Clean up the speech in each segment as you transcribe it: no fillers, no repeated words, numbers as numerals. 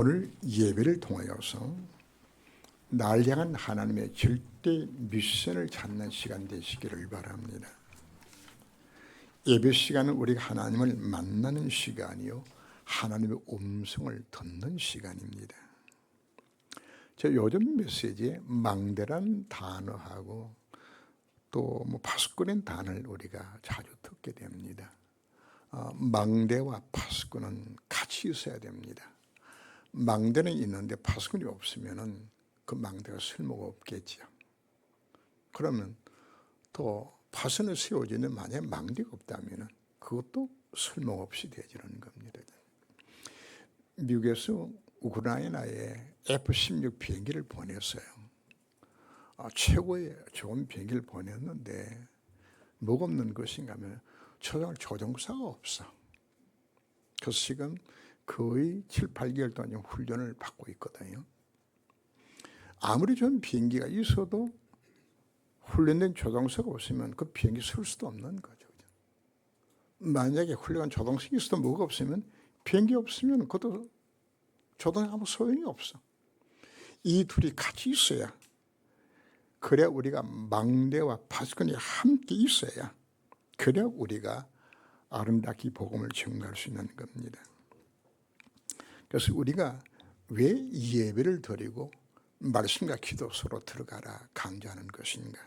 오늘 예배를 통하여서 날 향한 하나님의 절대 미션을 찾는 시간 되시기를 바랍니다. 예배 시간은 우리가 하나님을 만나는 시간이요, 하나님의 음성을 듣는 시간입니다. 저 요즘 메시지에 망대란 단어하고 또 파수꾼이라는 단어를 우리가 자주 듣게 됩니다. 망대와 파수꾼은 같이 있어야 됩니다. 망대는 있는데 파수꾼이 없으면 그 망대가 쓸모가 없겠죠. 그러면 또 파수꾼을 세워지는 만약에 망대가 없다면 그것도 쓸모가 없이 되지는 겁니다. 미국에서 우크라이나에 F-16 비행기를 보냈어요. 최고의 좋은 비행기를 보냈는데 뭐가 없는 것인가 하면 조종사가 없어. 그래서 지금 거의 7, 8개월 동안 훈련을 받고 있거든요. 아무리 좋은 비행기가 있어도 훈련된 조종사가 없으면 그 비행기 쓸 수도 없는 거죠. 만약에 훌륭한 조종사가 있어도 뭐가 없으면 비행기 없으면 그것도 조종이 아무 소용이 없어. 이 둘이 같이 있어야, 그래야 우리가 망대와 파수꾼이 함께 있어야, 그래야 우리가 아름답게 복음을 증거할 수 있는 겁니다. 그래서 우리가 왜 예배를 드리고 말씀과 기도 서로 들어가라 강조하는 것인가?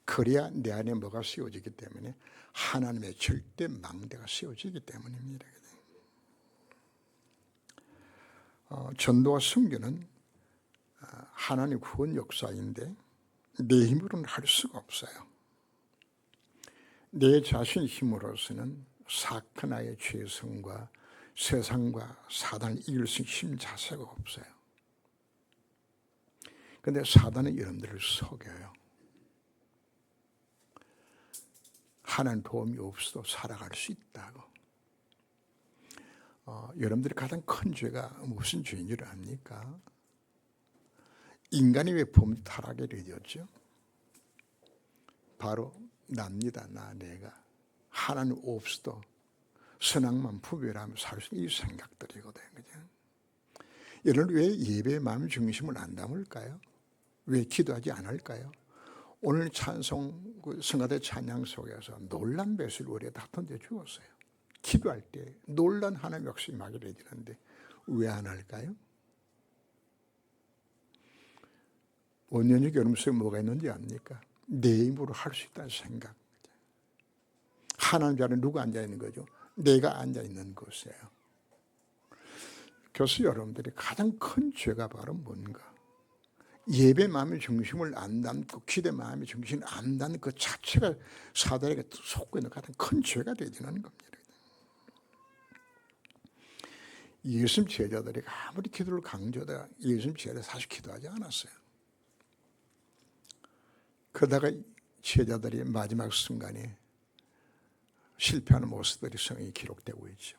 그래야 내 안에 뭐가 세워지기 때문에 하나님의 절대 망대가 세워지기 때문입니다. 전도와 선교는 하나님 구원 역사인데 내 힘으로는 할 수가 없어요. 내 자신 힘으로서는 사탄의 죄성과 세상과 사단을 이길 수 있는 힘 자체가 없어요. 그런데 사단은 여러분들을 속여요. 하나님 도움이 없어도 살아갈 수 있다고. 여러분들이 가장 큰 죄가 무슨 죄인 줄 압니까? 인간이 왜 범죄 타락에 되었죠? 바로 납니다. 내가 하나님 없어도 선악만 분별하며 살 수 있는 이 생각들이거든요. 여러분 왜 예배의 마음의 중심을 안 담을까요? 왜 기도하지 않을까요? 오늘 찬송 성가대 찬양 속에서 놀란 배수를 우리가 다 던져주었어요. 기도할 때 놀란 하나님의 역사 임하게 되는데 왜 안 할까요? 원년이 여러분 속에 뭐가 있는지 압니까? 내 힘으로 할 수 있다는 생각. 하나님 자리에 누가 앉아있는 거죠? 내가 앉아있는 곳이에요. 그래서 여러분들이 가장 큰 죄가 바로 뭔가? 예배 마음의 중심을 안 담고 기대 마음의 중심을 안 담는 그 자체가 사단에게 속고 있는 가장 큰 죄가 되지는 겁니다. 예수님 제자들이 아무리 기도를 강조하다가 예수님 제자들이 사실 기도하지 않았어요. 그러다가 제자들이 마지막 순간에 실패하는 모습들이 성경에 기록되고 있죠.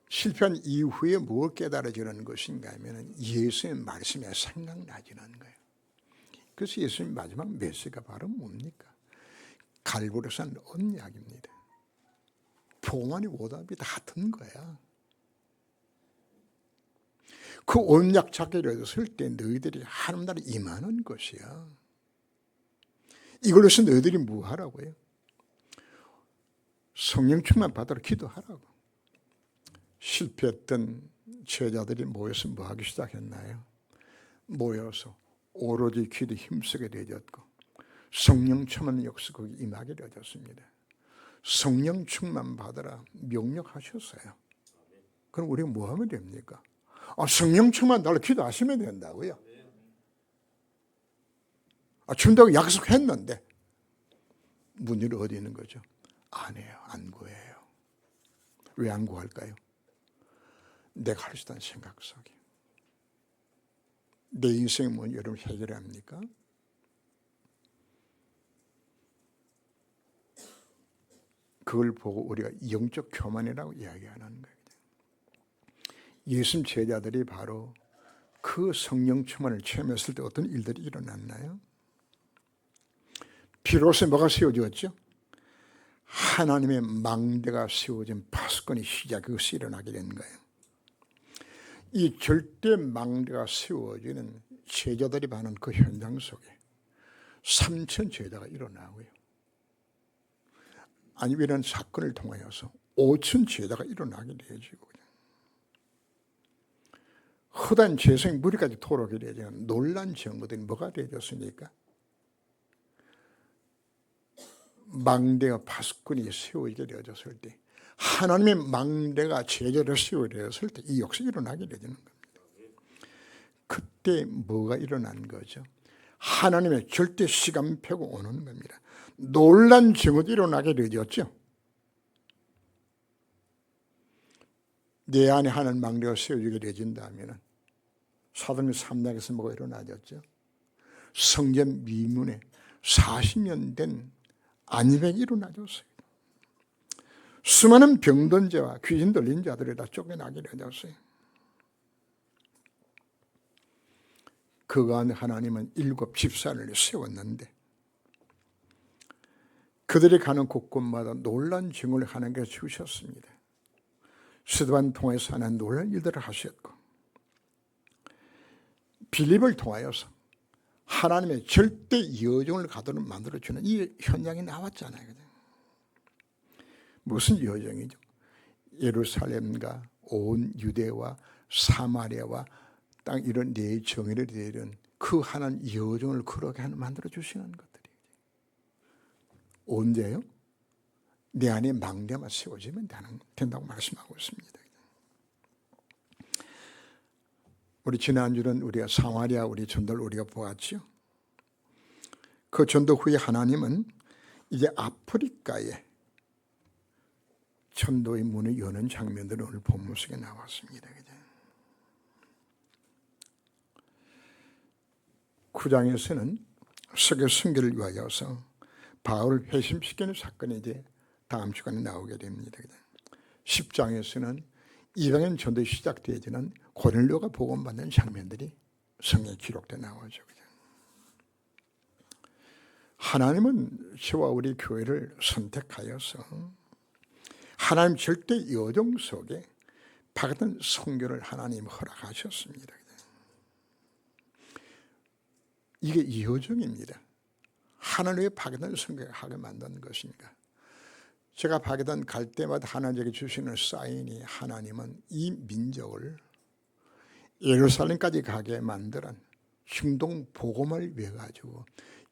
실패한 이후에 뭘 깨달아지는 것인가 하면 예수의 말씀이 생각나지는 거예요. 그래서 예수님 마지막 메시지가 바로 뭡니까? 갈보리에서 한 언약입니다. 봉안의 오답이 다 같은 거야. 그 언약 잡기를 했을 때 너희들이 하나님 나라에 임하는 것이야. 이걸로서 너희들이 뭐 하라고요? 성령 충만 받으러 기도하라고. 실패했던 제자들이 모여서 뭐 하기 시작했나요? 모여서 오로지 기도에 힘쓰게 되었고 성령 충만 역시 거기 임하게 되었습니다. 성령 충만 받으라 명령하셨어요. 그럼 우리가 뭐 하면 됩니까? 성령 충만 달라 기도하시면 된다고요. 준다고 약속했는데 문제는 어디 있는 거죠? 안 해요. 안 구해요. 왜 안 구할까요? 내가 할 수 있다는 생각 속에. 내 인생이 뭐 여러분 해결합니까? 그걸 보고 우리가 영적 교만이라고 이야기하는 거예요. 예수님 제자들이 바로 그 성령 충만을 체험했을 때 어떤 일들이 일어났나요? 비로소 뭐가 세워졌죠? 하나님의 망대가 세워진 파수꾼의 시작, 그것이 일어나게 된 거예요. 이 절대 망대가 세워지는 제자들이 많은 그 현장 속에 3천 제자가 일어나고요. 아니면 이런 사건을 통하여서 5천 제자가 일어나게 되어지고, 허다한 재성이 무리까지 토록이 되어지는 놀란 증거들이 뭐가 되어졌습니까? 망대와 파수꾼이 세워지게 되어졌을 때, 하나님의 망대가 제자를 세워지게 되었을 때 이 역사가 일어나게 되는 겁니다. 그때 뭐가 일어난 거죠? 하나님의 절대 시간표가 오는 겁니다. 놀란 증거도 일어나게 되었죠. 내 안에 하나님 망대가 세워지게 되어진다면 사도행전 3장에서 뭐가 일어나졌죠? 성전 미문에 40년 된 안입이 일어나졌어요. 수많은 병든 자와 귀신 들린 자들이 다 쫓겨나게 되었어요. 그 가운데 하나님은 7 집사를 세웠는데 그들이 가는 곳곳마다 놀란 증언을 하나님께서 주셨습니다. 스데반 통해서 하는 놀란 일들을 하셨고, 빌립을 통하여서 하나님의 절대 여정을 가도록 만들어주는 이 현장이 나왔잖아요. 무슨 여정이죠? 예루살렘과 온 유대와 사마리아와 땅 이런 네 정의를 이룬 그 하나님 여정을 그렇게 만들어주시는 것들이에요. 언제요? 내 안에 망대만 세워지면 된다고 말씀하고 있습니다. 우리 지난주는 우리가 사마리아 우리 전도를 우리가 보았죠. 그 전도 후에 하나님은 이제 아프리카에 전도의 문을 여는 장면들이 오늘 본문 속에 나왔습니다. 9장에서는 세계 선교를 위하여서 바울을 회심시키는 사건이 이제 다음 주간에 나오게 됩니다. 10장에서는 이방인 전도에 시작되어지는 고넬료가 복음받는 장면들이 성경에 기록되어 나오죠. 하나님은 저와 우리 교회를 선택하여서 하나님 절대 여정 속에 박은 선교를 하나님 허락하셨습니다. 이게 여정입니다. 하나님의 박은 선교를 하게 만든 것인가? 제가 박이단 갈 때마다 하나님에게 주시는 사인이, 하나님은 이 민족을 예루살렘까지 가게 만드는 중동 복음을 위해 가지고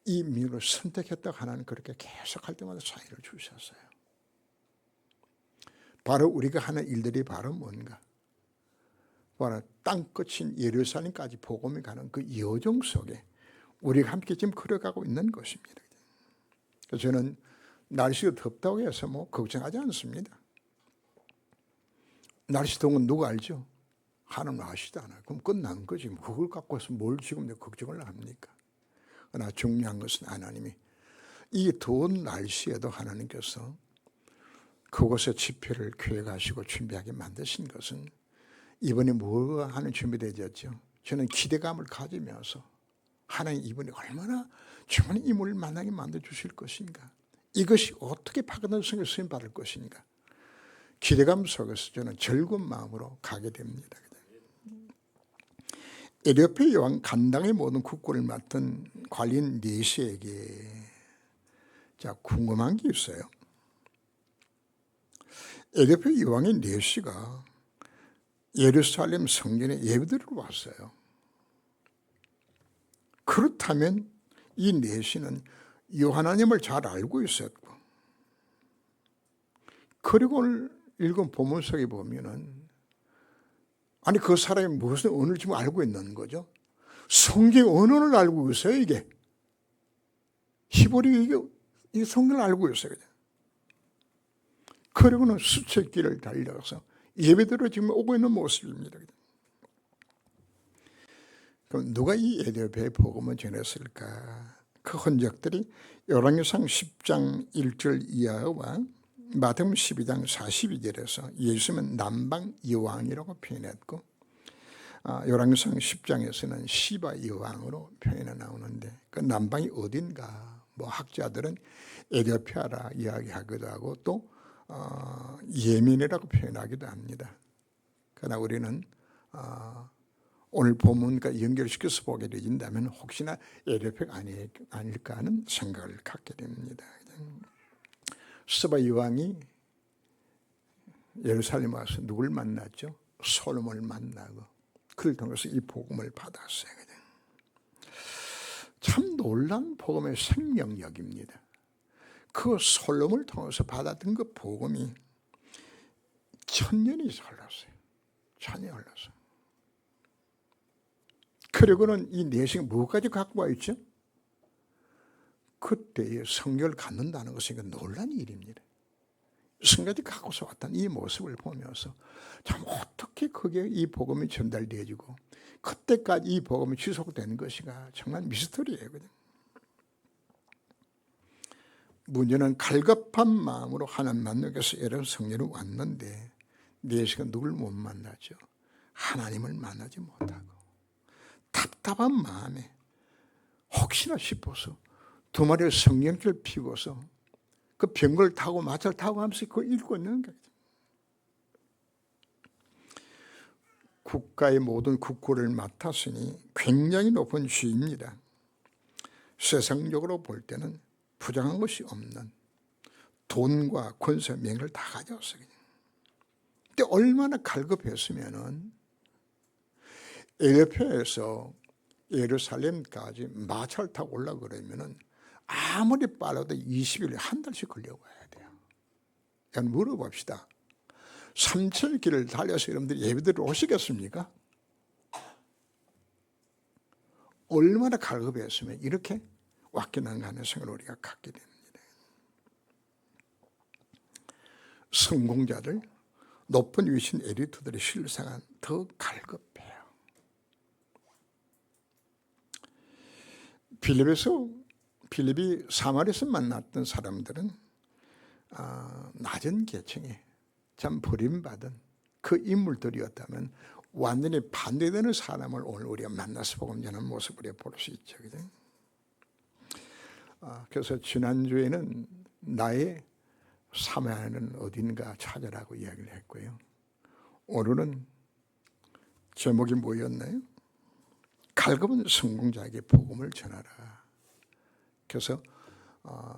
이 민족을 선택했다고 하나님 그렇게 계속 할 때마다 사인을 주셨어요. 바로 우리가 하는 일들이 바로 뭔가? 바로 땅끝인 예루살렘까지 복음이 가는 그 여정 속에 우리가 함께 지금 걸어가고 있는 것입니다. 그래서 저는 날씨가 덥다고 해서 뭐 걱정하지 않습니다. 날씨 더운 건 누가 알죠? 하나님 아시잖아요. 그럼 끝난 거지. 그걸 갖고 해서 뭘 지금 걱정을 합니까? 그러나 중요한 것은 하나님이 이 더운 날씨에도 하나님께서 그곳에 집회를 계획하시고 준비하게 만드신 것은 이번에 뭐 하는 준비되었죠? 저는 기대감을 가지면서 하나님 이번에 얼마나 좋은 인물을 만나게 만들어주실 것인가, 이것이 어떻게 파견된 성에 쓰임 받을 것인가, 기대감 속에서 저는 즐거운 마음으로 가게 됩니다. 에티오피아 왕 간당의 모든 국고를 맡은 관리인 네시에게 궁금한 게 있어요. 에티오피아 왕인 네시가 예루살렘 성전에 예배드리러 왔어요. 그렇다면 이 네시는 하나님을 잘 알고 있었고, 그리고 오늘 읽은 본문 속에 보면은 아니 그 사람이 무슨 언어를 지금 알고 있는 거죠? 성경 언어를 알고 있어요. 이게 히브리 이 성경을 알고 있어요. 그리고는 수척길을 달려서 예배드리러 지금 오고 있는 모습입니다. 그럼 누가 이 에티오피아의 복음을 전했을까? 그 흔적들이 열왕기상 10장 1절 이하와 마태복음 12장 42절에서 예수님은 남방 여왕이라고 표현했고, 열왕기상 10장에서는 시바 여왕으로 표현해 나오는데 그 남방이 어딘가? 뭐 학자들은 에디오피아라 이야기하기도 하고 또 예멘이라고 표현하기도 합니다. 그러나 우리는 오늘 본문과 연결시켜서 보게 되진다면 혹시나 에디오피아가 아닐까 하는 생각을 갖게 됩니다. 스바 이왕이 예루살렘 와서 누굴 만났죠? 솔로몬을 만나고 그를 통해서 이 복음을 받았어요. 참 놀라운 복음의 생명력입니다. 그 솔로몬을 통해서 받았던 그 복음이 천년이 흘렀어요. 천년이 흘렀어요. 그리고는 이 내세가 무엇까지 갖고 와 있죠? 그때의 성경을 갖는다는 것은 놀라운 일입니다. 성경까지 갖고서 왔던 이 모습을 보면서 참 어떻게 그게 이 복음이 전달되어지고 그때까지 이 복음이 지속되는 것이가 정말 미스터리예요. 문제는 갈급한 마음으로 하나님 만나기 위해서 여러 성령을 왔는데 내시가 누굴 못 만나죠? 하나님을 만나지 못하고 답답한 마음에 혹시나 싶어서 두 마리의 성령줄 피고서 그 병거를 타고 마차를 타고 하면서 그걸 읽고 있는 거예요. 국가의 모든 국고를 맡았으니 굉장히 높은 지위입니다. 세상적으로 볼 때는 부정한 것이 없는 돈과 권세, 명예를 다 가져왔어요. 근데 얼마나 갈급했으면은 에디오피아에서 예루살렘까지 마차를 타고 올라가 그러면은 아무리 빨라도 20일, 한 달씩 걸려와야 돼요. 그냥 물어봅시다. 3,000km를 달려서 여러분들이 예배드리러 오시겠습니까? 얼마나 갈급했으면 이렇게 왔겠는가 가능성을 우리가 갖게 됩니다. 성공자들, 높은 위신 엘리트들의 실상은 더 갈급해요. 필립이 사마리아에서 만났던 사람들은 낮은 계층에 참 버림받은 그 인물들이었다면 완전히 반대되는 사람을 오늘 우리가 만나서 복음 전하는 모습을 볼 수 있죠. 그래서 지난주에는 나의 사마리아는 어딘가 찾아라고 이야기를 했고요. 오늘은 제목이 뭐였나요? 갈급한 성공자에게 복음을 전하라. 그래서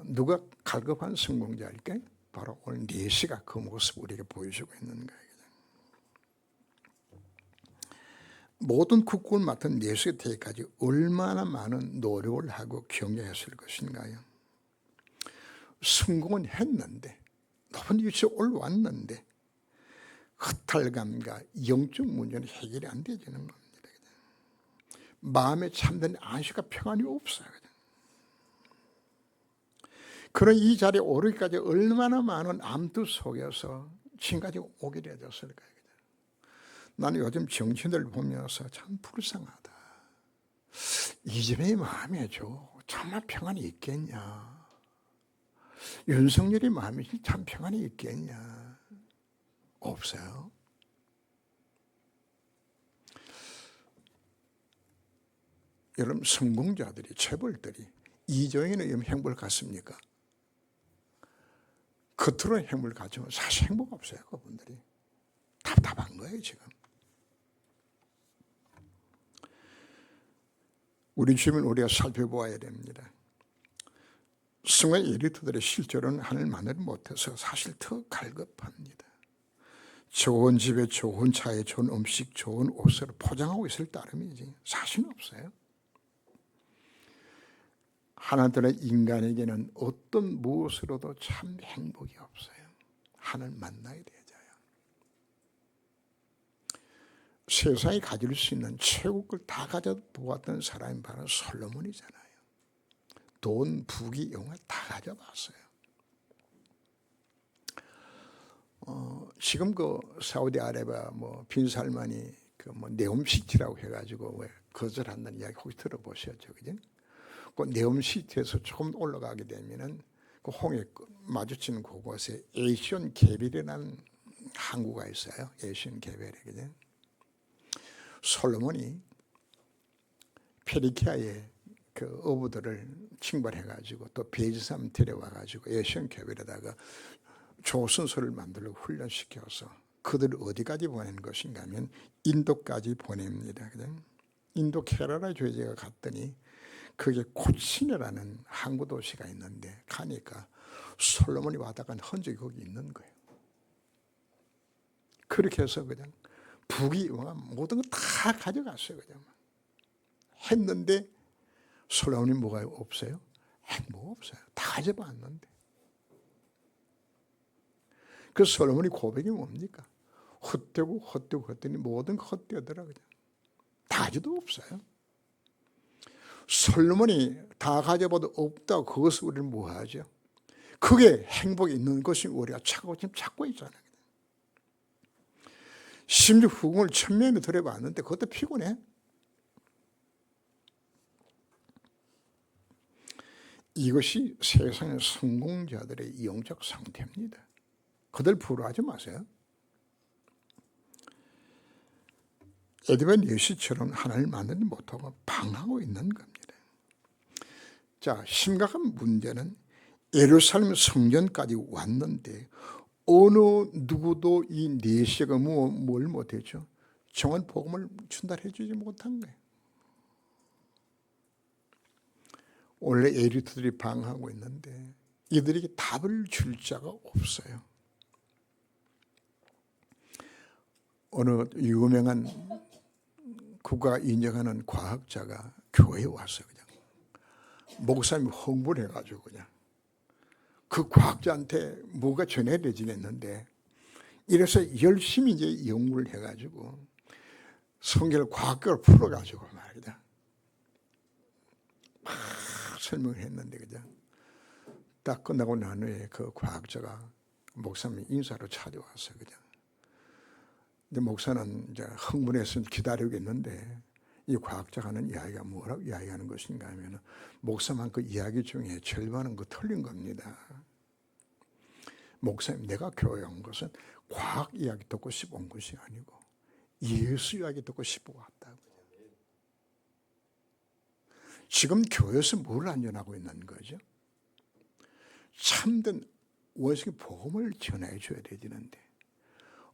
누가 갈급한 성공자일까요? 바로 오늘 내시가 그 모습을 우리에게 보여주고 있는 거예요. 모든 국군을 맡은 내시가 되기까지 얼마나 많은 노력을 하고 경영했을 것인가요? 성공은 했는데 높은 위치에 올라왔는데 허탈감과 영적 문제는 해결이 안 되지는 겁니다. 마음에 참된 안식과 평안이 없어요. 그런 이 자리에 오르기까지 얼마나 많은 암투 속에서 지금까지 오게 되었을까요? 나는 요즘 정치인들 보면서 참 불쌍하다. 이재명의 마음에죠. 정말 평안이 있겠냐. 윤석열의 마음에 참 평안이 있겠냐. 없어요. 여러분 성공자들이 체벌들이 이정현의 행복을 갖습니까? 겉으로 행복을 갖지만 사실 행복 없어요. 그분들이 답답한 거예요 지금. 우리 주변을 우리가 살펴보아야 됩니다. 성의 엘리트들의 실제로는 하늘 만나지 못해서 사실 더 갈급합니다. 좋은 집에 좋은 차에 좋은 음식 좋은 옷을 포장하고 있을 따름이지 사실은 없어요. 하나님의 인간에게는 어떤 무엇으로도 참 행복이 없어요. 하나님 만나야 되잖아요. 세상이 가질 수 있는 최고 걸 다 가져보았던 사람이 바로 솔로몬이잖아요. 돈, 부귀, 영화 다 가져봤어요. 지금 그 사우디아라비아 빈살만이 그 네옴시티라고 해가지고 왜 거절한다는 이야기 혹시 들어보셨죠, 그죠? 그 네옴시티에서 조금 올라가게 되면은 그 홍해 마주치는 그곳에 에이시온 개빌이라는 항구가 있어요. 에이시온 개빌이 그죠? 솔로몬이 페리키아의 그 어부들을 징발해가지고 또 베이지산 데려와가지고 예수형 교회에다가 조선소를 만들고 훈련시켜서 그들을 어디까지 보낸 것인가 하면 인도까지 보냅니다. 인도 케라라 주지가 갔더니 그게 코치네라는 항구 도시가 있는데 가니까 솔로몬이 왔다 간 흔적이 거기 있는 거예요. 그렇게 해서 그냥 북이 모든 거 다 가져갔어요. 그냥 했는데 솔로몬이 뭐가 없어요? 뭐가 없어요. 다 가져봤는데. 그 솔로몬이 고백이 뭡니까? 헛되고 헛되니 모든 거 헛되더라. 그냥 다 가져도 없어요. 솔로몬이 다 가져봐도 없다고 그것을 우리는 뭐 하죠? 그게 행복이 있는 것이 우리가 지금 찾고 있잖아요. 심지어 후궁을 1000명이 들여봤는데 그것도 피곤해. 이것이 세상의 성공자들의 영적 상태입니다. 그들 부러워하지 마세요. 에드벤 예시처럼 하나님을 만들지 못하고 방황하고 있는 겁니다. 자, 심각한 문제는 예루살렘 성전까지 왔는데 어느 누구도 이 내시가 뭘 못했죠? 정한 복음을 전달해 주지 못한 거예요. 원래 엘리트들이 방황하고 있는데 이들에게 답을 줄 자가 없어요. 어느 유명한 국가 인정하는 과학자가 교회에 왔어요. 그냥 목사님이 홍보를 해가지고 그냥 그 과학자한테 뭐가 전해지겠는데 이래서 열심히 이제 연구를 해가지고 성경을 과학적으로 풀어가지고 말이다 막 설명을 했는데 그냥 딱 끝나고 난 후에 그 과학자가 목사님 인사로 찾아왔어요. 그냥 근데 목사는 이제 흥분해서 기다리고 있는데 이 과학자가 하는 이야기가 뭐라고 이야기하는 것인가 하면 목사만 그 이야기 중에 절반은 그 틀린 겁니다. 목사님, 내가 교회 온 것은 과학 이야기 듣고 싶어 온 것이 아니고 예수 이야기 듣고 싶어 왔다고. 지금 교회에서 뭘 안전하고 있는 거죠? 참된 원수의 복음을 전해 줘야 되는데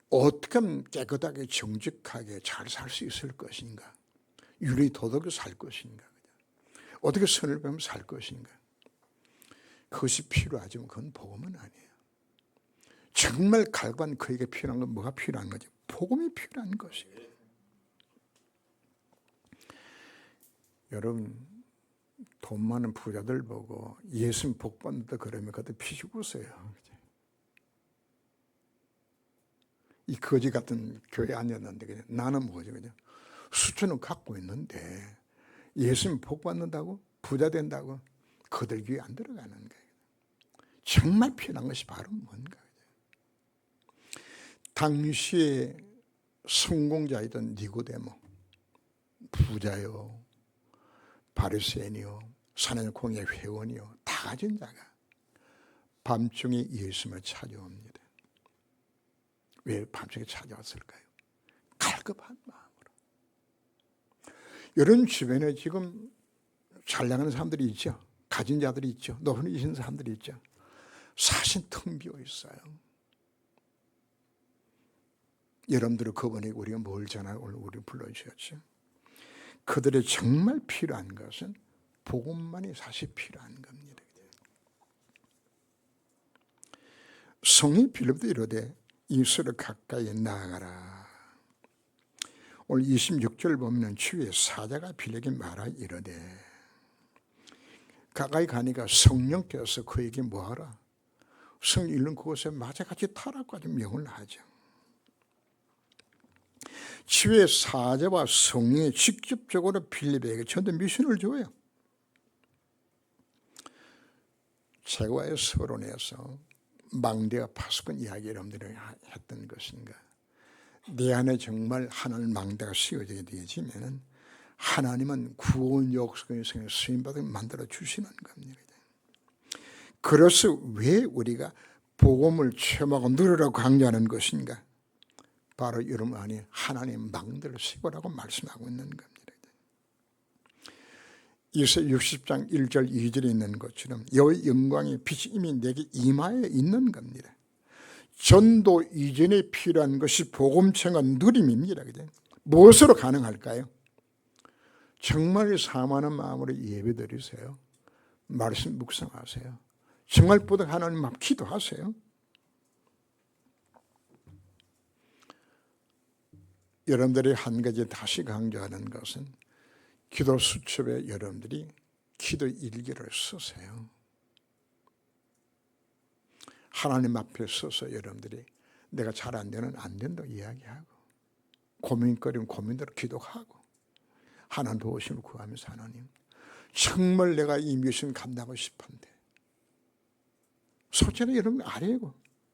어떻게 하면 깨끗하게 정직하게 잘 살 수 있을 것인가? 윤리 도덕으로 살 것인가? 어떻게 선을 배우면 살 것인가? 그것이 필요하지만 그건 복음은 아니에요. 정말 갈관 그에게 필요한 건 뭐가 필요한 거지? 복음이 필요한 것이에요. 여러분 돈 많은 부자들 보고 예수님 복 받는다 그러면 그때 피식 웃어요. 이 거지 같은 교회 아니었는데 그냥 나는 뭐지 그냥 수천은 갖고 있는데 예수님 복 받는다고 부자 된다고 그들 귀에 안 들어가는 거예요. 정말 필요한 것이 바로 뭔가. 당시에 성공자이던 니고데모 부자요 바리새인이요 사내의 공예 회원이요 다 가진 자가 밤중에 예수님을 찾아옵니다. 왜 밤중에 찾아왔을까요? 갈급한 마음으로. 여러분 주변에 지금 잘 나가는 사람들이 있죠. 가진 자들이 있죠. 높은 이신 사람들이 있죠. 사실 텅 비어 있어요. 여러분들은 그분에게 우리가 뭘 전하고 우리 불러주셨죠. 그들의 정말 필요한 것은 복음만이 사실 필요한 겁니다. 성이 빌립보도 이르되 예수를 가까이 나아가라. 오늘 26절 보면 주의 사자가 빌립에게 말하 이르되 가까이 가니까 성령께서 그에게 뭐하라? 성 잃는 그곳에 마차같이 타락까지 명을 하죠. 주의 사자와 성령이 직접적으로 빌립에게 전도 미션을 줘요. 최고의 서론에서 망대와 파수꾼 이야기 여러분들이 했던 것인가. 내 안에 정말 하나님 망대가 씌워지게 되어지면 하나님은 구원 역사의 쓰임받을 만들어 주시는 겁니다. 그래서 왜 우리가 복음을 체험하고 누리라고 강조하는 것인가. 바로 여러분 안에 하나님 망대를 씌우라고 말씀하고 있는 겁니다. 이세 60장 1절 2절에 있는 것처럼 여호와의 영광의 빛이 이미 내게 임하여 있는 겁니다. 전도 이전에 필요한 것이 복음청은 누림입니다. 무엇으로 가능할까요? 정말 사모하는 마음으로 예배드리세요. 말씀 묵상하세요. 정말 보다 하나님 앞 기도하세요. 여러분들이 한 가지 다시 강조하는 것은 기도 수첩에 여러분들이 기도 일기를 쓰세요. 하나님 앞에 서서 여러분들이 내가 잘 안 되는 안 된다고 이야기하고 고민거리면 고민대로 기도하고 하나님 도우심을 구하면서 하나님 정말 내가 이 미션 간다고 싶은데 솔직히 여러분 아래고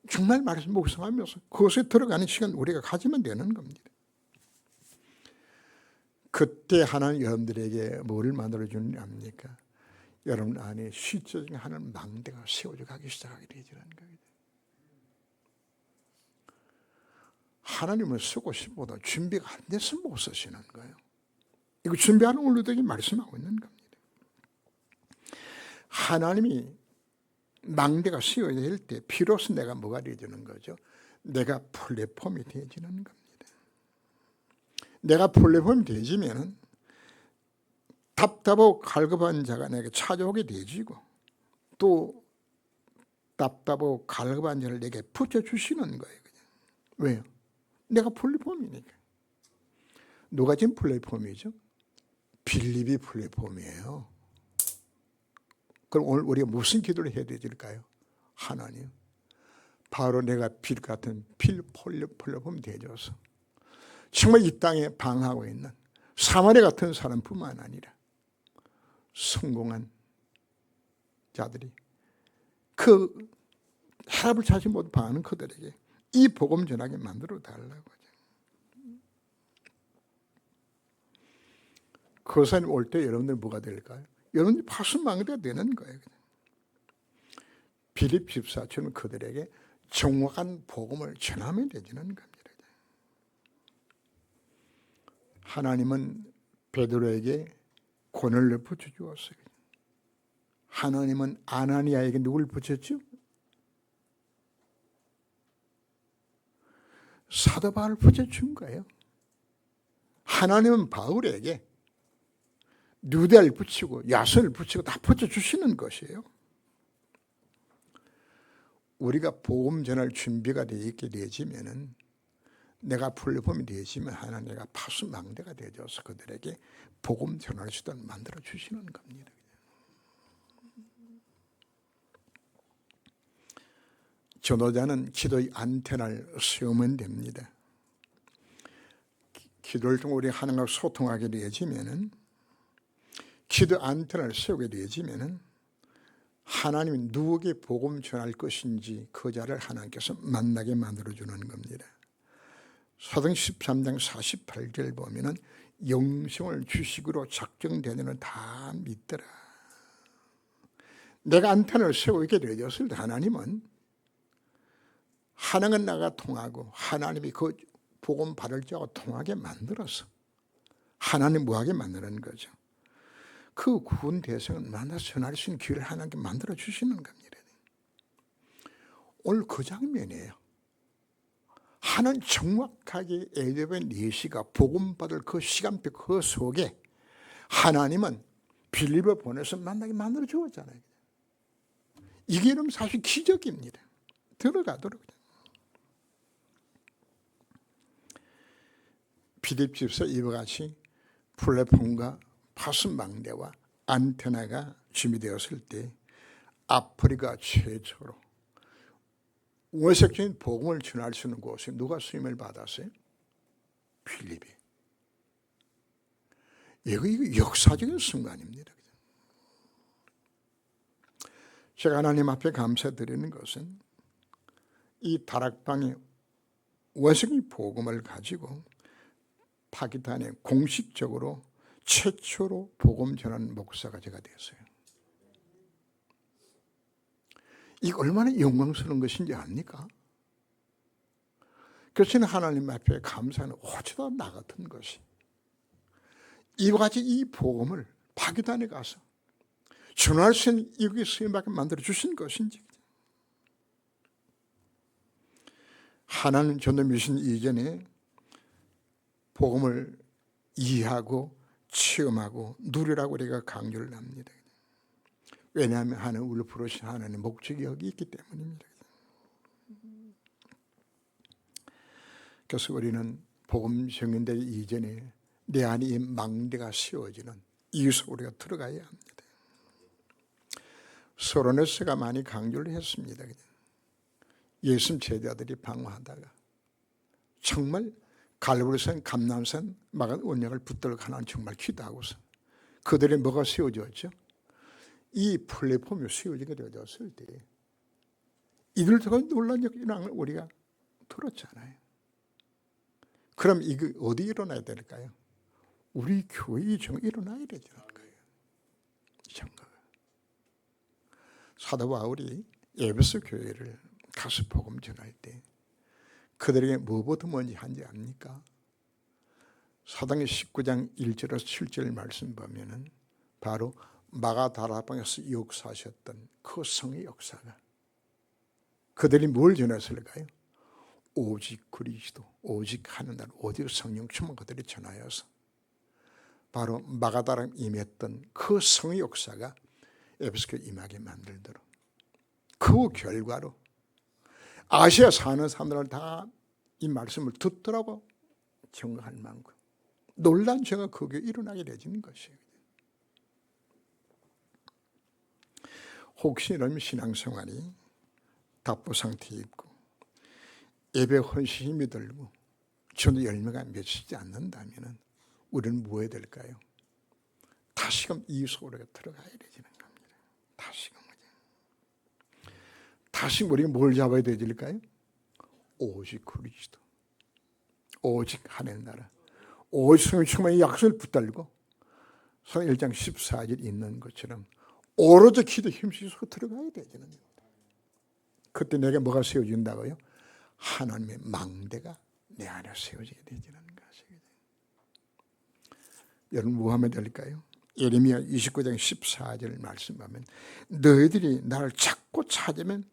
정말 말씀 묵상하면서 그것에 들어가는 시간 우리가 가지면 되는 겁니다. 그때 하나님 여러분들에게 뭐를 만들어주는지 압니까? 여러분 안에 실제적인 하나님 망대가 세워져 가기 시작하게 되지는 겁니다. 하나님을 쓰고 싶어도 준비가 안 돼서 못 쓰시는 거예요. 이거 준비하는 올로들이 말씀하고 있는 겁니다. 하나님이 망대가 세워질 때 비로소 내가 뭐가 되어지는 거죠? 내가 플랫폼이 되어지는 겁니다. 내가 플랫폼이 되어지면 답답하고 갈급한 자가 내게 찾아오게 되어지고 또 답답하고 갈급한 자를 내게 붙여주시는 거예요. 왜요? 내가 플랫폼이니까. 누가 지금 플랫폼이죠? 빌립이 플랫폼이에요. 그럼 오늘 우리가 무슨 기도를 해야 될까요? 하나님, 바로 내가 빌 같은 플랫폼이 되어줘서 정말 이 땅에 방하고 있는 사마리 같은 사람뿐만 아니라 성공한 자들이 그 혈압을 찾지 못 방하는 그들에게 이 복음 전하게 만들어 달라고 하죠. 그 사람이 올 때 여러분들 뭐가 될까요? 여러분들이 파수망대가 되는 거예요. 빌립 집사처럼 그들에게 정확한 복음을 전하면 되지는 겁니다. 하나님은 베드로에게 고넬료를 붙여주었어요. 하나님은 아나니아에게 누굴 붙였죠? 사도 바울을 붙여준 거예요. 하나님은 바울에게 유대를 붙이고 야선을 붙이고 다 붙여주시는 것이에요. 우리가 복음 전할 준비가 되어 있게 되어지면은 내가 플랫폼이 되어지면 하나님 내가 파수망대가 되어져서 그들에게 복음 전할 수 있도록 만들어 주시는 겁니다. 전도자는 기도의 안테나를 세우면 됩니다. 기도를 통해 우리 하나님과 소통하게 되어지면은 기도 안테나를 세우게 되어지면은 하나님이 누구에게 복음 전할 것인지 그 자를 하나님께서 만나게 만들어주는 겁니다. 사도행 13장 48절 보면은 영생을 주식으로 작정되는 다 믿더라. 내가 안테나를 세우게 되어졌을 때 하나님은 나가 통하고 하나님이 그 복음 받을 자와 통하게 만들어서 하나님 뭐하게 만드는 거죠. 그 구원 대상을 만나서 전할 수 있는 기회를 하나님께 만들어 주시는 겁니다. 오늘 그 장면이에요. 하나님 정확하게 에드벤 예시가 복음 받을 그 시간표 그 속에 하나님은 빌립을 보내서 만나게 만들어 주었잖아요. 이게 이러면 사실 기적입니다. 들어가도록. 빌립 집사 이와 같이 플랫폼과 파수망대와 안테나가 준비되었을 때 아프리카 최초로 원색적인 복음을 전할 수 있는 곳에 누가 수임을 받았어요? 빌립이. 이거 역사적인 순간입니다. 제가 하나님 앞에 감사드리는 것은 이 다락방의 원색적인 복음을 가지고 파키스탄에 공식적으로 최초로 복음 전하는 목사가 제가 되었어요. 이거 얼마나 영광스러운 것인지 압니까? 그래서 하나님 앞에 감사하는 오지도 나 같은 것이 이와 같이 이 복음을 파기단에 가서 전할 수 있는 이국의 수임밖에 만들어 주신 것인지, 하나님 전도 미신 이전에 복음을 이해하고 체험하고 누리라고 우리가 강조를 합니다. 왜냐하면 하나님 우리를 부르신 하나님의 목적이 여기 있기 때문입니다. 그래서 우리는 복음 증언되기 이전에 내 안에 이 망대가 세워지는 이유서 우리가 들어가야 합니다. 소로네스가 많이 강조를 했습니다. 예수님 제자들이 방황하다가 정말 갈보리산, 감람산, 마가 언약을 붙들고 하나님 정말 기도하고서 그들의 뭐가 세워졌죠? 이 플랫폼이 세워지게 되었을 때 이들도 놀란 일이 일어난 걸 우리가 들었잖아요. 그럼 이게 어디 일어나야 될까요? 우리 교회에 좀 일어나야 되는 거예요. 정말. 사도 바울이 에베소 교회를 가서 복음 전할 때 그들에게 뭐부터 먼저 한지 압니까? 사도행전 19장 1절에서 7절 말씀 보면은 바로 마가다라방에서 역사하셨던 그 성의 역사가 그들이 뭘 전했을까요? 오직 그리스도, 오직 하느님, 오직 성령 충만 그들이 전하여서 바로 마가다락에 임했던 그 성의 역사가 에베소교에 임하게 만들도록, 그 결과로 아시아 사는 사람들은 다 이 말씀을 듣더라고 증거할 만큼 놀란 죄가 거기에 일어나게 되는 것이에요. 혹시 이런 신앙생활이 답보 상태에 있고 예배 헌신 힘이 들고 전도 열매가 맺히지 않는다면 우리는 뭐 해야 될까요? 다시금 이 속으로 들어가야 되는 겁니다. 다시 우리가 뭘 잡아야 되질까요? 오직 그리스도, 오직 하나님 나라, 오직 성령 충만의 약속을 붙들고 성경 1장 14절 있는 것처럼 오로지 기도 힘쓰고 들어가야 되는 겁니다. 그때 내게 뭐가 세워진다고요? 하나님의 망대가 내 안에 세워지게 되는 것이거든요. 여러분 뭐 하면 될까요? 예레미야 29장 14절 말씀하면 너희들이 나를 찾고 찾으면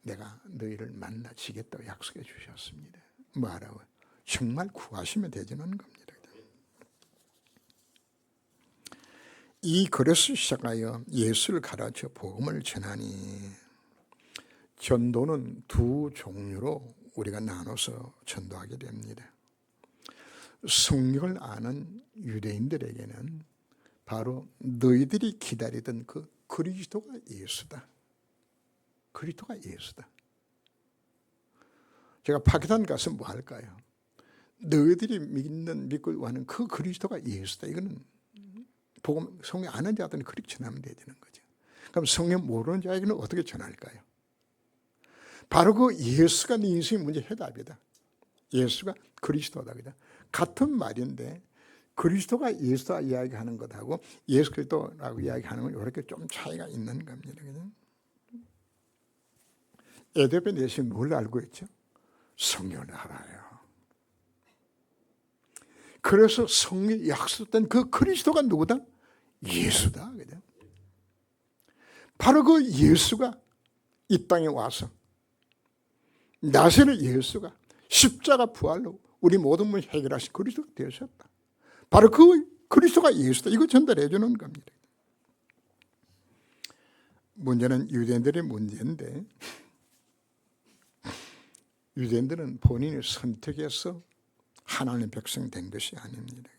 내가 너희를 만나지겠다고 약속해 주셨습니다. 뭐하라고? 정말 구하시면 되지는 겁니다. 이 그릇을 시작하여 예수를 가르쳐 복음을 전하니, 전도는 두 종류로 우리가 나눠서 전도하게 됩니다. 성경을 아는 유대인들에게는 바로 너희들이 기다리던 그 그리스도가 예수다. 그리스도가 예수다. 제가 파키스탄 가서 뭐 할까요? 너희들이 믿고 하는 그 그리스도가 예수다. 이거는 복음 성경 아는 자들은 그렇게 전하면 되는 거죠. 그럼 성경 모르는 자에게는 어떻게 전할까요? 바로 그 예수가 네 인생의 문제 해답이다. 예수가 그리스도다. 같은 말인데 그리스도가 예수다 이야기하는 것하고 예수 그리스도라고 이야기하는 건 이렇게 좀 차이가 있는 겁니다. 에베소 내신 뭘 알고 있죠? 성령을 알아요. 그래서 성령이 약속된 그 그리스도가 누구다? 예수다. 그죠? 바로 그 예수가 이 땅에 와서 나사렛 예수가 십자가 부활로 우리 모든 문제 해결하신 그리스도가 되셨다. 바로 그 그리스도가 예수다. 이거 전달해 주는 겁니다. 문제는 유대인들의 문제인데 유대인들은 본인이 선택해서 하나님의 백성 된 것이 아닙니다.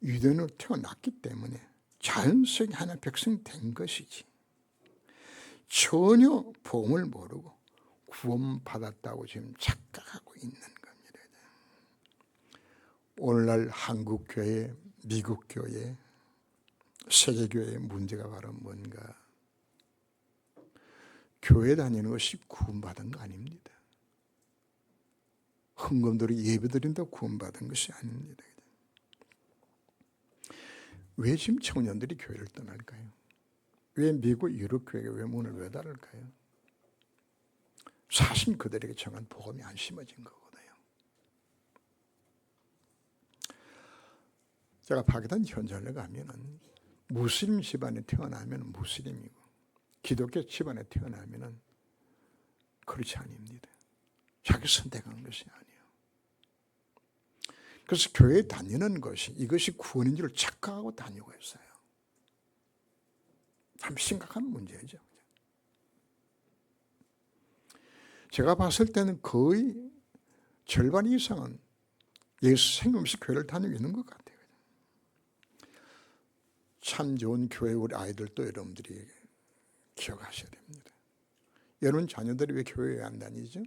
유대인으로 태어났기 때문에 자연스럽게 하나님의 백성 된 것이지 전혀 복음을 모르고 구원받았다고 지금 착각하고 있는 겁니다. 오늘날 한국교회, 미국교회, 세계교회의 문제가 바로 뭔가? 교회 다니는 것이 구원받은 거 아닙니다. 헌금들이 예배드린다고 구원받은 것이 아닙니다. 왜 지금 청년들이 교회를 떠날까요? 왜 미국 유럽 교회가 왜 문을 왜 닫을까요? 사실 그들에게 정한 복음이 안 심어진 거거든요. 제가 파키스탄 현장에 가면은 무슬림 집안에 태어나면 무슬림이고 기독교 집안에 태어나면은 그렇지 아닙니다. 자기 선택한 것이 아니에요. 그래서 교회에 다니는 것이 이것이 구원인 줄 착각하고 다니고 있어요. 참 심각한 문제죠. 제가 봤을 때는 거의 절반 이상은 예수 생명시 교회를 다니고 있는 것 같아요. 참 좋은 교회 우리 아이들도 여러분들이 기억하셔야 됩니다. 여러분 자녀들이 왜 교회에 안 다니죠?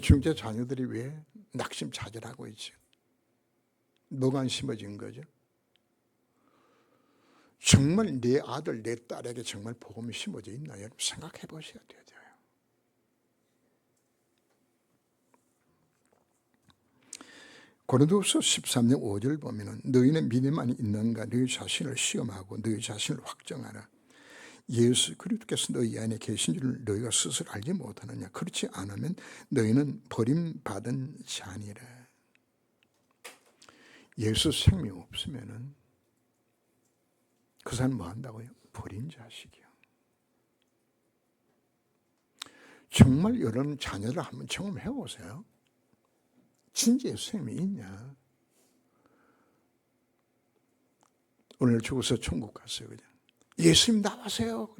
중재 자녀들이 왜 낙심차절하고 있죠? 뭐가 안 심어진 거죠? 정말 내 아들, 내 딸에게 정말 복음이 심어져 있나요? 여러분 생각해 보셔야 돼요. 고린도후서 13장 5절 보면은 너희는 믿음만 있는가 너희 자신을 시험하고 너희 자신을 확정하라. 예수 그리스도께서 너희 안에 계신 줄 너희가 스스로 알지 못하느냐. 그렇지 않으면 너희는 버림받은 자니라. 예수 생명 없으면은 그 사람 뭐 한다고요? 버린 자식이요. 정말 여러분 자녀를 한번 경험해 보세요. 진짜 예수 생명이 있냐? 오늘 죽어서 천국 갔어요. 그냥 예수님 나와세요.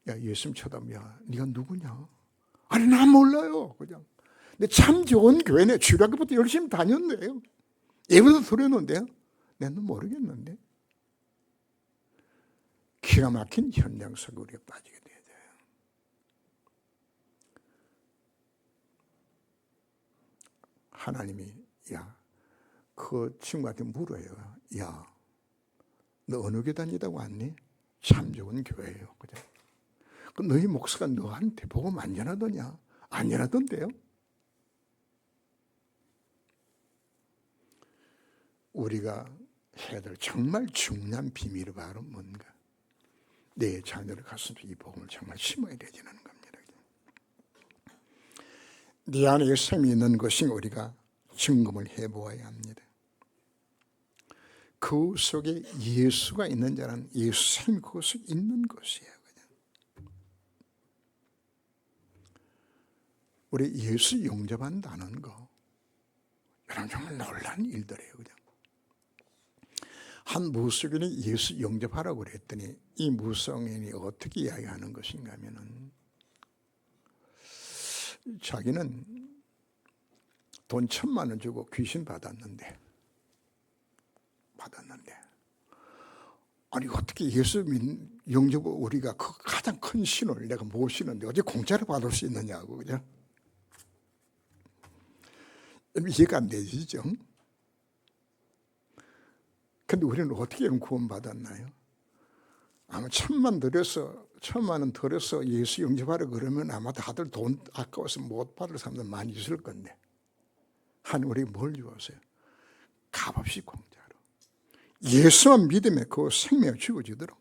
야 예수님 쳐다보면 야 네가 누구냐? 아니 난 몰라요. 그냥 근데 참 좋은 교회네. 주일학교부터 열심히 다녔는데요. 예배도 드렸는데요. 내는 모르겠는데. 기가 막힌 현장 속에 우리가 빠지게 돼요. 하나님이 야 그 친구한테 물어요. 야 너 어느 교회 다니다고 왔니? 참 좋은 교회예요. 그죠? 그 너희 목사가 너한테 복음 안 전하더냐? 안 전하던데요? 우리가 해야 될 정말 중요한 비밀이 바로 뭔가? 내 자녀를 가슴에 이 복음을 정말 심어야 되지는 겁니다. 네 안에 생명이 있는 것이 우리가 점검을 해보아야 합니다. 그 속에 예수가 있는 자는 예수 생명이 그 속에 있는 것이에요. 우리 예수 영접한다는 거 여러분 정말 놀라운 일들이에요. 그냥. 한 무속인이 예수 영접하라고 그랬더니 이 무속인이 어떻게 이야기하는 것인가 하면은 자기는 돈 1,000만 원 주고 귀신 받았는데 아니 어떻게 예수 영접 우리가 그 가장 큰 신을 내가 모시는데 어떻게 공짜로 받을 수 있느냐고 그냥 이해가 안 되시죠? 근데 우리는 어떻게 구원받았나요? 아마 1,000만 원 들여서 예수 영접하라 그러면 아마 다들 돈 아까워서 못 받을 사람들 많이 있을 건데 하나님 우리가 뭘 주었어요? 값없이 공짜로 예수만 믿으면 그 생명이 주어지도록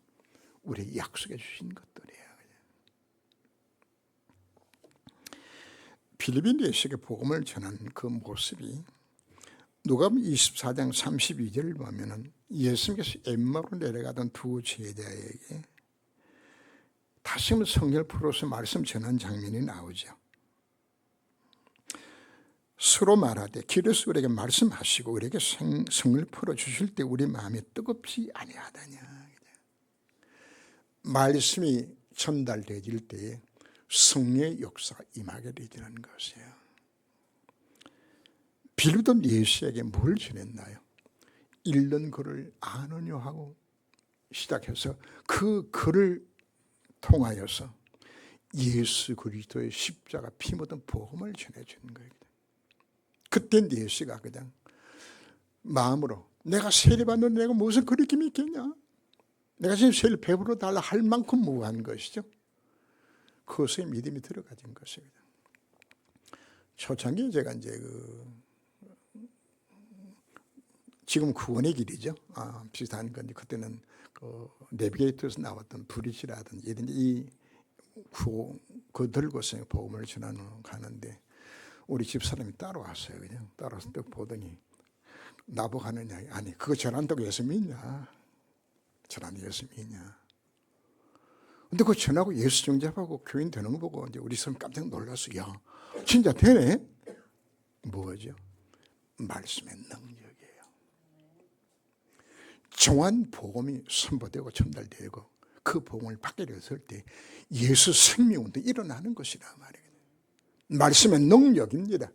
우리에게 약속해 주신 것들이에요. 필리핀 예수에게 복음을 전한 그 모습이 누가복음 24장 32절을 보면은 예수님께서 엠마오로 내려가던 두 제자에게 다시 한번 성경을 풀어서 말씀 전한 장면이 나오죠. 서로 말하되 길에서 우리에게 말씀하시고 우리에게 성을 풀어주실 때 우리 마음이 뜨겁지 아니하다냐. 말씀이 전달되질 때에 성령의 역사가 임하게 되는 것이에요. 빌던 예수에게 뭘 전했나요? 읽는 글을 아느냐 하고 시작해서 그 글을 통하여서 예수 그리스도의 십자가 피 묻은 복음을 전해주는 거예요. 그때 예수가 그냥 마음으로 내가 세례받는 내가 무슨 그리낌이 있겠냐? 내가 지금 세례 배부러 달라 할 만큼 무한 것이죠. 그것에 믿음이 들어가진 것입니다. 초창기에 제가 이제 지금 구원의 길이죠. 비슷한 건데 그때는 내비게이터에서 나왔던 브릿지라든지 이런 그 들고서 복음을 전하는 가는데 우리 집사람이 따라왔어요. 그냥 따라와서 또 보더니 나보고 하느냐, 아니 그거 전한다고 예수 믿냐, 전한다고 예수 믿냐. 근데 그거 전하고 예수 정잡하고 교인 되는 거 보고 이제 우리 사람 깜짝 놀랐어. 야 진짜 되네. 뭐죠? 말씀의 능력이에요. 정한 복음이 선포되고 전달되고 그 복음을 받게 됐을 때 예수 생명운동이 일어나는 것이라 말이에요. 말씀의 능력입니다.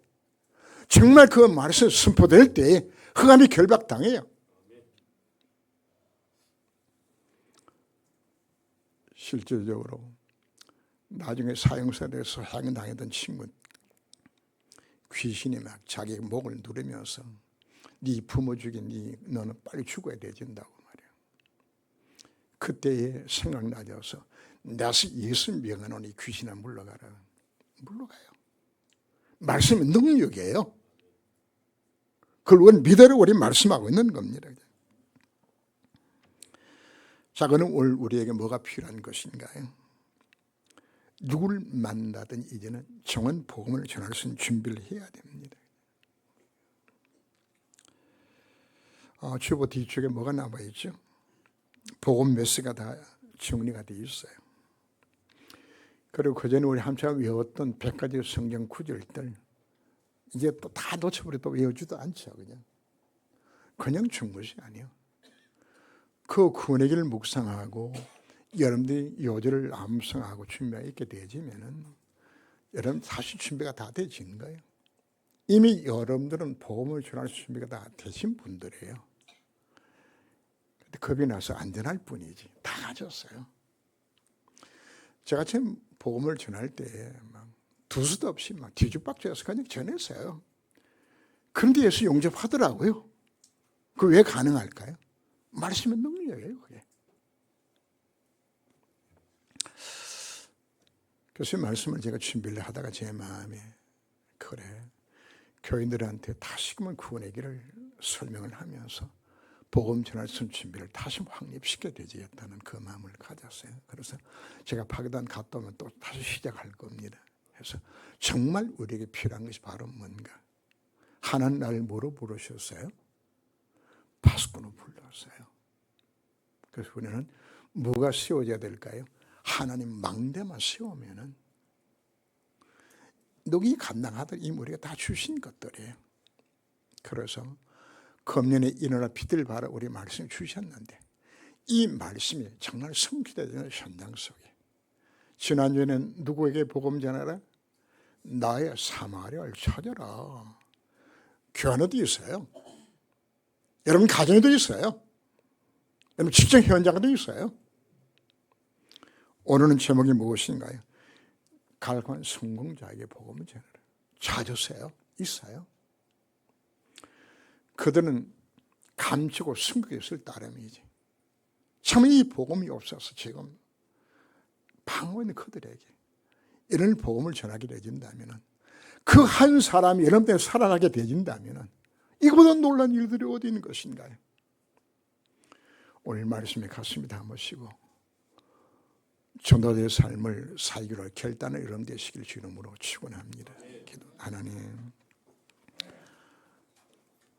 정말 그 말씀이 선포될 때 흑암이 결박당해요. 실질적으로 나중에 사형사 돼서 사형당했던 친구, 귀신이 막 자기 목을 누르면서 네 부모 죽인 너는 빨리 죽어야 되진다고 말이야. 그때에 생각나져서 내가 예수 명하노니 귀신아 물러가라. 물러가요. 말씀은 능력이에요. 그걸 믿으라고 우리 말씀하고 있는 겁니다. 자, 그럼 오늘 우리에게 뭐가 필요한 것인가요? 누구를 만나든 이제는 정한 복음을 전할 수 있는 준비를 해야 됩니다. 주보 뒤쪽에 뭐가 나와 있죠? 복음 메시지가 다 정리가 되어 있어요. 그리고 그전에 우리 한참 외웠던 100가지 성경 구절들 이제 또 다 놓쳐버려 또 외우지도 않죠. 그냥 준 것이 아니에요. 그 구원의 길을 묵상하고 여러분들이 요절을 암송하고 준비가 있게 되어지면은 여러분 사실 준비가 다 되어진 거예요. 이미 여러분들은 복음을 전할 준비가 다 되신 분들이에요. 근데 겁이 나서 안 전할 뿐이지 다 가졌어요. 제가 지금 복음을 전할 때 막 두수도 없이 막 뒤죽박죽해서 그냥 전했어요. 그런데 예수 용접하더라고요. 그 왜 가능할까요? 말씀의 능력이에요, 그게. 그래서 말씀을 제가 준비를 하다가 제 마음에 그래 교인들한테 다시금 구원의 길을 설명을 하면서 복음 전할 수 있는 준비를 다시 확립시켜야 되겠다는 그 마음을 가졌어요. 그래서 제가 파기단 갔다 오면 또 다시 시작할 겁니다. 그래서 정말 우리에게 필요한 것이 바로 뭔가? 하나님 나를 뭐로 부르셨어요? 파수꾼으로 불렀어요. 그래서 우리는 뭐가 세워져야 될까요? 하나님 망대만 세우면은 너희 감당하던 이 우리가 다 주신 것들이에요. 그래서 금년에 일어나 빛을 발하 우리 말씀을 주셨는데 이 말씀이 정말 성취되는 현장 속에 지난주에는 누구에게 복음 전하라? 나의 사마리아를 찾아라. 교회도 있어요. 여러분 가정에도 있어요. 여러분 직장 현장에도 있어요. 오늘은 제목이 무엇인가요? 갈고한 성공자에게 복음을 전하라. 찾으세요. 있어요. 그들은 감추고 숨기고 있을 따름이지. 참 이 복음이 없어서 지금 방황하고 있는 그들에게 이런 복음을 전하게 되진다면 그 한 사람이 여러분 때문에 살아나게 되진다면 이거보다 놀라운 일들이 어디 있는 것인가요? 오늘 말씀에 가슴이 담으시고 전도자의 삶을 살기로 결단을 여러분 되시길 주님으로 축원합니다. 하나님,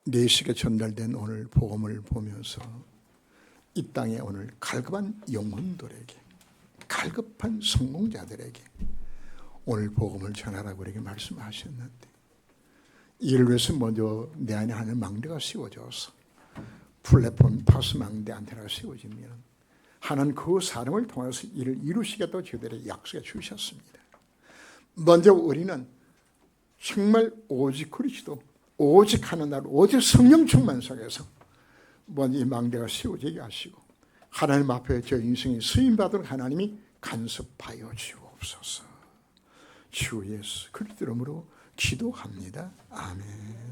내 시에 전달된 오늘 복음을 보면서 이 땅에 오늘 갈급한 영혼들에게, 갈급한 성공자들에게 오늘 복음을 전하라고 우리에게 말씀하셨는데 이를 위해서 먼저 내 안에 하는 망대가 세워져서 플랫폼 파수 망대 안테나가 세워지면 하나님 그 사람을 통해서 이를 이루시겠다고 저희들에게 약속해 주셨습니다. 먼저 우리는 정말 오직 그리스도, 오직 하나님, 오직 성령 충만 속에서 먼저 이 망대가 세워지게 하시고 하나님 앞에 저 인생이 쓰임받도록 하나님이 간섭하여 주옵소서. 주 예수 그리스도 이름으로 기도합니다. 아멘.